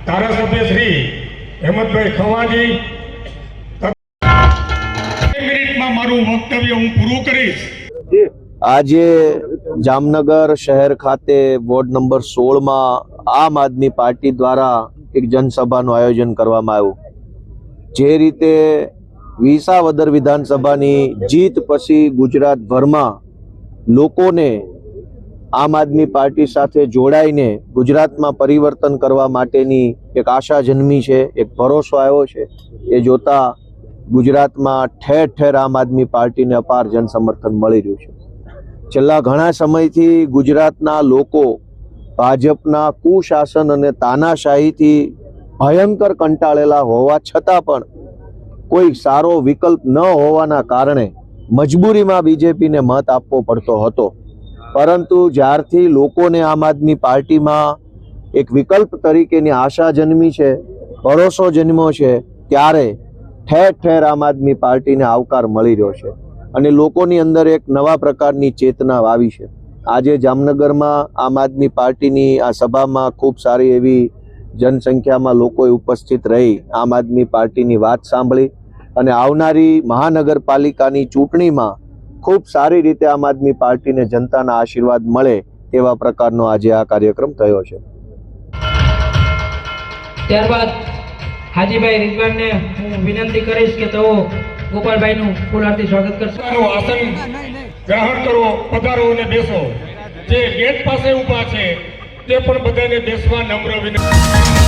ધારાસભ્ય શ્રી હેમંતભાઈ ખવાજી મિનિટમાં મારું વક્તવ્ય હું પૂરું કરીશ। આજે જામનગર શહેર ખાતે વોર્ડ નંબર 16 માં આમ આદમી પાર્ટી દ્વારા એક જનસભાનું આયોજન કરવામાં આવ્યું। જે રીતે વિસાવદર વિધાનસભાની જીત પછી ગુજરાતભરમાં લોકોને આમ આદમી પાર્ટી સાથે જોડાઈને ગુજરાતમાં પરિવર્તન કરવા માટેની એક આશા જન્મી છે, એક ભરોસો આવ્યો છે। એ જોતા ગુજરાતમાં ઠેર ઠેર આમ આદમી પાર્ટીને અપાર જન સમર્થન મળી રહ્યું છે। છેલ્લા ઘણા સમયથી ગુજરાતના લોકો ભાજપના કુશાસન અને તાનાશાહીથી ભયંકર કંટાળેલા હોવા છતાં પણ કોઈ સારો વિકલ્પ ન હોવાના કારણે મજબૂરીમાં બીજેપીને મત આપવો પડતો હતો। પરંતુ જ્યારથી લોકોને આમ આદમી પાર્ટીમાં એક વિકલ્પ તરીકેની આશા જન્મી છે, ભરોસો જન્મ્યો છે, ત્યારે ઠેર ઠેર આમ આદમી પાર્ટીને આવકાર મળી રહ્યો છે અને લોકોની અંદર એક નવા પ્રકારની ચેતના આવી છે। આજે જામનગરમાં આમ આદમી પાર્ટીની આ સભામાં ખૂબ સારી એવી જનસંખ્યામાં લોકોએ ઉપસ્થિત રહી આમ આદમી પાર્ટીની વાત સાંભળી અને આવનારી મહાનગરપાલિકાની ચૂંટણીમાં ખૂબ સારી રીતે આમ આદમી પાર્ટીને જનતાના આશીર્વાદ મળે એવા પ્રકારનો આજે આ કાર્યક્રમ થયો છે। ત્યારબાદ હાજીભાઈ રિઝવાનને હું વિનંતી કરીશ કે તેઓ ગોપાલભાઈનું ફૂલહારથી સ્વાગત કરશે। આસન ગ્રહણ કરો, પધારો અને બેસો। જે ગેટ પાસે ઊભા છે તે પણ બધાને બેસવા નમ્ર વિનંતી।